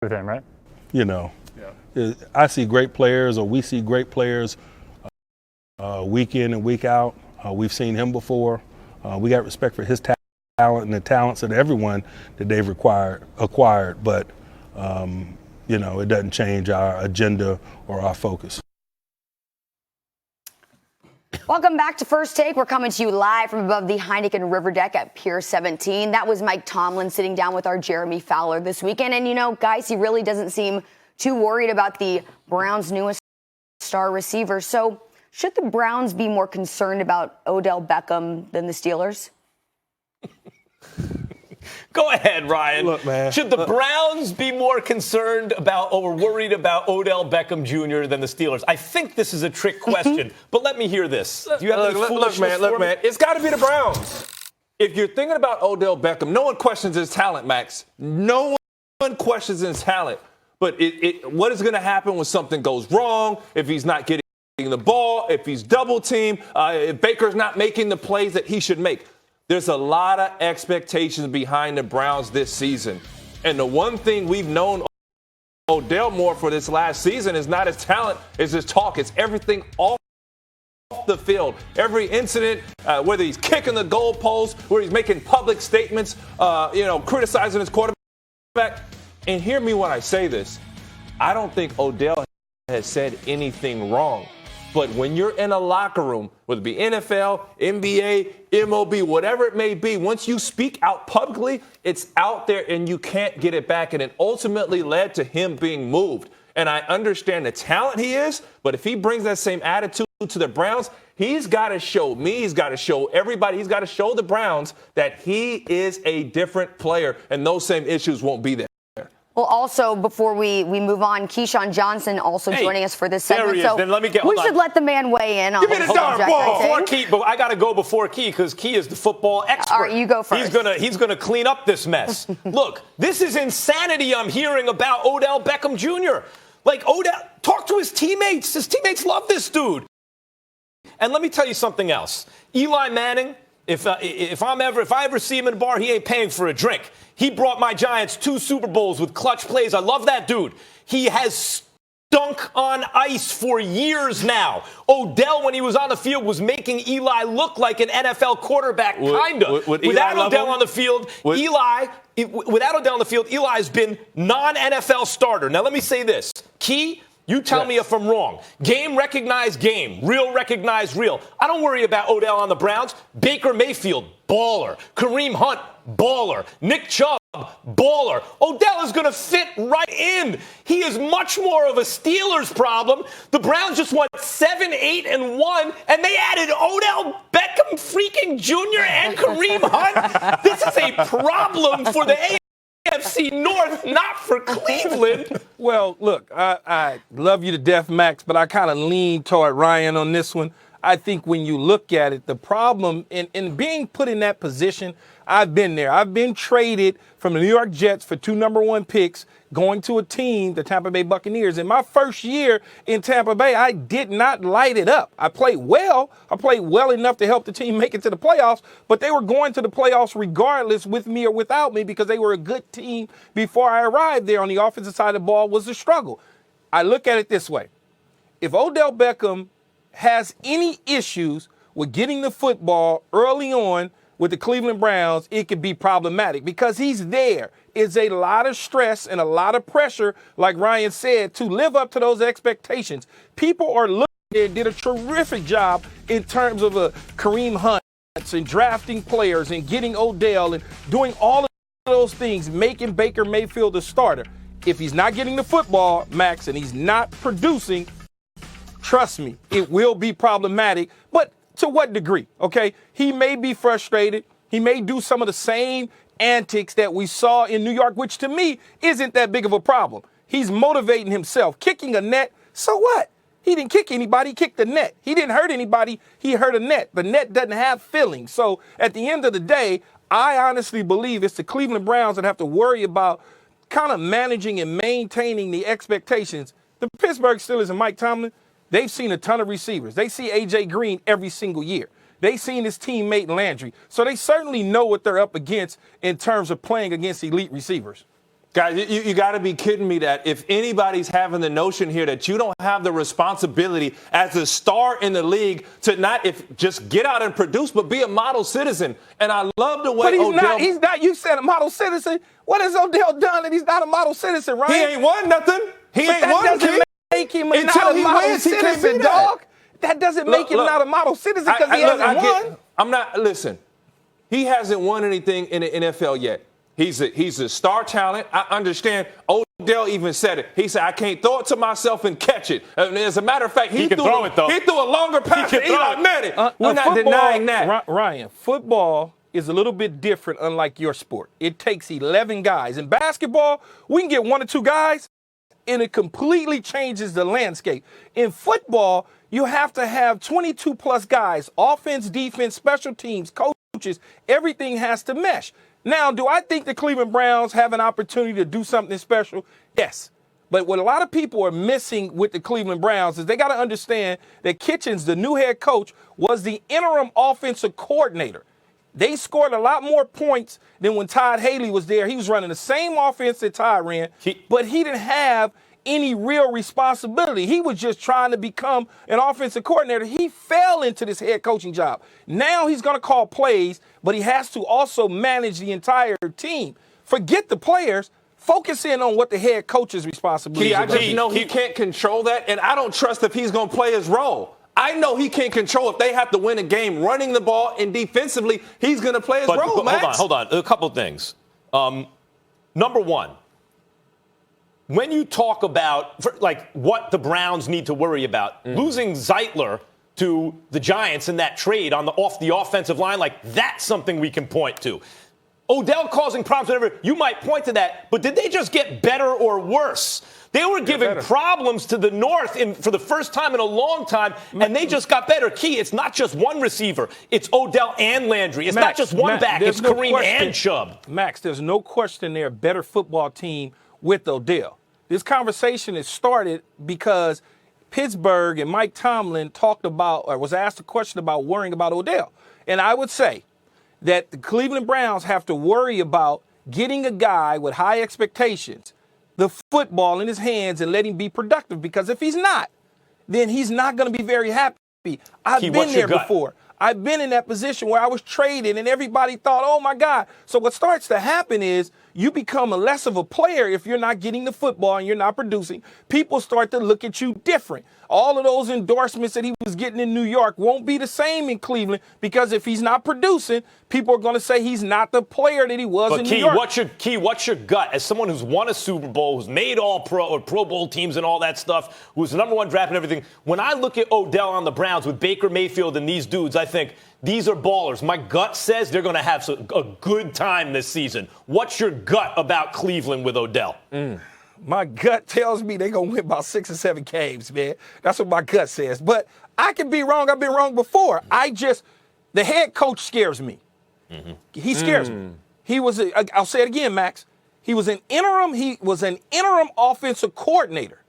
with him, right? You know, I see great players, or we see great players week in and week out. We've seen him before. We got respect for his talent and the talents of everyone that they've acquired, but you know, it doesn't change our agenda or our focus. Welcome back to First Take. We're coming to you live from above the Heineken River Deck at Pier 17. That was Mike Tomlin sitting down with our Jeremy Fowler this weekend. And, you know, guys, he really doesn't seem too worried about the Browns' newest star receiver. So should the Browns be more concerned about Odell Beckham than the Steelers? Go ahead, Ryan. Look, man. Should the Browns be more concerned about or worried about Odell Beckham Jr. than the Steelers? I think this is a trick question, but let me hear this. Do you have Look, man. It's got to be the Browns. If you're thinking about Odell Beckham, no one questions his talent, Max. No one questions his talent. But what is going to happen when something goes wrong, if he's not getting the ball, if he's double-teamed, if Baker's not making the plays that he should make? There's a lot of expectations behind the Browns this season. And the one thing we've known Odell more for this last season is not his talent, it's his talk. It's everything off the field. Every incident, whether he's kicking the goalpost, where he's making public statements, criticizing his quarterback. And hear me when I say this. I don't think Odell has said anything wrong. But when you're in a locker room, whether it be NFL, NBA, MLB, whatever it may be, once you speak out publicly, it's out there and you can't get it back. And it ultimately led to him being moved. And I understand the talent he is, but if he brings that same attitude to the Browns, he's got to show me, he's got to show everybody, he's got to show the Browns that he is a different player, and those same issues won't be there. Well, also, before we move on, Keyshawn Johnson also joining us for this segment. There he is. So then let me get. We should let the man weigh in on Give me the darn ball. Before Key, but I got to go before Key because Key is the football expert. All right, you go first. He's gonna clean up this mess. Look, this is insanity I'm hearing about Odell Beckham Jr. Like, Odell, talk to his teammates. His teammates love this dude. And let me tell you something else. Eli Manning, if I ever see him in a bar, he ain't paying for a drink. He brought my Giants 2 Super Bowls with clutch plays. I love that dude. He has stunk on ice for years now. Odell, when he was on the field, was making Eli look like an NFL quarterback, kind of. Without Odell on the field, Eli has been non-NFL starter. Now, let me say this. Key, you tell me if I'm wrong. Game recognized game. Real recognized real. I don't worry about Odell on the Browns. Baker Mayfield, baller. Kareem Hunt, baller. Nick Chubb, baller. Odell is going to fit right in. He is much more of a Steelers problem. The Browns just went 7-8-1, and they added Odell Beckham freaking Jr. and Kareem Hunt. This is a problem for the AFC North, not for Cleveland. Well, look, I love you to death, Max, but I kind of lean toward Ryan on this one. I think when you look at it, the problem in being put in that position, I've been there. I've been traded from the New York Jets for 2 number 1 picks, going to a team, the Tampa Bay Buccaneers. In my first year in Tampa Bay, I did not light it up. I played well. I played well enough to help the team make it to the playoffs, but they were going to the playoffs regardless with me or without me because they were a good team before I arrived there. On the offensive side of the ball was a struggle. I look at it this way. If Odell Beckham has any issues with getting the football early on with the Cleveland Browns, it could be problematic because he's there. It's a lot of stress and a lot of pressure, like Ryan said, to live up to those expectations. People are looking there and did a terrific job in terms of Kareem Hunt and drafting players and getting Odell and doing all of those things, making Baker Mayfield a starter. If he's not getting the football, Max, and he's not producing, trust me, it will be problematic. But to what degree? Okay, he may be frustrated. He may do some of the same antics that we saw in New York, which to me isn't that big of a problem. He's motivating himself, kicking a net. So what? He didn't kick anybody. He kicked the net. He didn't hurt anybody. He hurt a net. The net doesn't have feelings. So at the end of the day, I honestly believe it's the Cleveland Browns that have to worry about kind of managing and maintaining the expectations. The Pittsburgh Steelers and Mike Tomlin, they've seen a ton of receivers. They see A.J. Green every single year. They've seen his teammate Landry. So they certainly know what they're up against in terms of playing against elite receivers. Guys, you got to be kidding me that if anybody's having the notion here that you don't have the responsibility as a star in the league to not just get out and produce, but be a model citizen. And I love the way But Odell. he's not. You said a model citizen. What has Odell done that he's not a model citizen, right? He ain't won nothing. He But ain't that won, doesn't kid. make him Until not a he model wins, he can't citizen, be that. dog. That doesn't make him not a model citizen because he hasn't won. I'm not. Listen, he hasn't won anything in the NFL yet. He's a star talent. I understand. Odell even said it. He said, I can't throw it to myself and catch it. And as a matter of fact, he threw a longer pass to Eli Manning. We're not denying that. Ryan, football is a little bit different, unlike your sport. It takes 11 guys. In basketball, we can get 1 or 2 guys, and it completely changes the landscape. In football, you have to have 22-plus guys, offense, defense, special teams, coaches. Everything has to mesh. Now, do I think the Cleveland Browns have an opportunity to do something special? Yes. But what a lot of people are missing with the Cleveland Browns is they got to understand that Kitchens, the new head coach, was the interim offensive coordinator. They scored a lot more points than when Todd Haley was there. He was running the same offense that Todd ran, but he didn't have any real responsibility. He was just trying to become an offensive coordinator. He fell into this head coaching job. Now he's going to call plays, but he has to also manage the entire team. Forget the players. Focus in on what the head coach's responsibility is. I just know he can't control that, and I don't trust if he's going to play his role. I know he can't control if they have to win a game running the ball, and defensively, he's going to play his role, Max. Hold on. A couple of things. Number one, when you talk about what the Browns need to worry about, losing Zeitler to the Giants in that trade off the offensive line, that's something we can point to. Odell causing problems, whatever, you might point to that, but did they just get better or worse? They were giving problems to the North for the first time in a long time, and they just got better. Key, it's not just one receiver. It's Odell and Landry. It's not just one back. It's Kareem and Chubb. Max, there's no question they're a better football team with Odell. This conversation has started because Pittsburgh and Mike Tomlin was asked a question about worrying about Odell. And I would say that the Cleveland Browns have to worry about getting a guy with high expectations the football in his hands and let him be productive, because if he's not, then he's not going to be very happy. I've been there before. I've been in that position where I was traded and everybody thought, oh, my God. So what starts to happen is you become less of a player if you're not getting the football and you're not producing. People start to look at you different. All of those endorsements that he was getting in New York won't be the same in Cleveland, because if he's not producing, people are going to say he's not the player that he was in New York. What's your gut as someone who's won a Super Bowl, who's made all pro or Pro Bowl teams and all that stuff, who's the number one draft and everything? When I look at Odell on the Browns with Baker Mayfield and these dudes, I think these are ballers. My gut says they're going to have a good time this season. What's your gut about Cleveland with Odell? My gut tells me they're going to win about 6 or 7 games, man. That's what my gut says. But I can be wrong. I've been wrong before. The head coach scares me. He scares me. I'll say it again, Max. He was an interim offensive coordinator,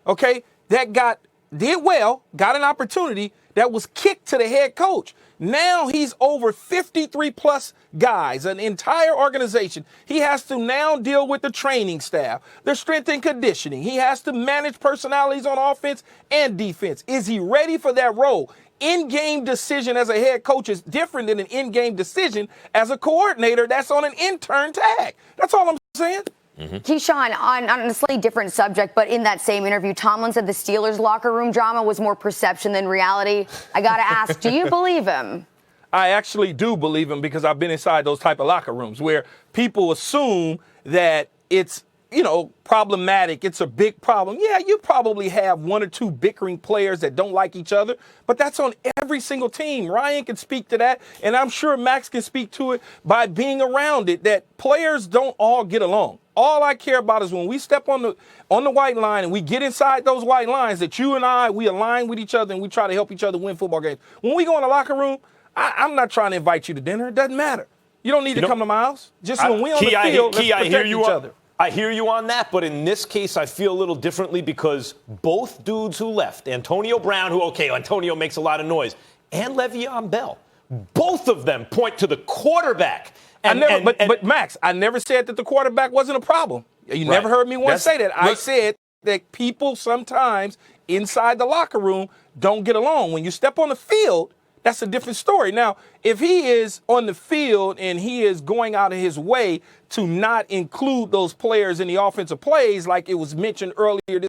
okay, that did well, got an opportunity that was kicked to the head coach. Now he's over 53-plus guys, an entire organization. He has to now deal with the training staff, the strength and conditioning. He has to manage personalities on offense and defense. Is he ready for that role? In-game decision as a head coach is different than an in-game decision as a coordinator that's on an intern tag. That's all I'm saying. Keyshawn, on a slightly different subject, but in that same interview, Tomlin said the Steelers' locker room drama was more perception than reality. I got to ask, do you believe him? I actually do believe him, because I've been inside those type of locker rooms where people assume that it's, problematic. It's a big problem. Yeah, you probably have 1 or 2 bickering players that don't like each other, but that's on every single team. Ryan can speak to that, and I'm sure Max can speak to it by being around it, that players don't all get along. All I care about is when we step on the white line and we get inside those white lines, that you and I, we align with each other and we try to help each other win football games. When we go in the locker room, I'm not trying to invite you to dinner. It doesn't matter. You don't need to come to my house. Just when we on the field, let's protect each other. I hear you on that, but in this case, I feel a little differently, because both dudes who left, Antonio Brown, Antonio makes a lot of noise, and Le'Veon Bell, both of them point to the quarterback. But Max, I never said that the quarterback wasn't a problem. You never heard me once say that. I look- said that people sometimes inside the locker room don't get along. When you step on the field, that's a different story. Now, if he is on the field and he is going out of his way to not include those players in the offensive plays, like it was mentioned earlier this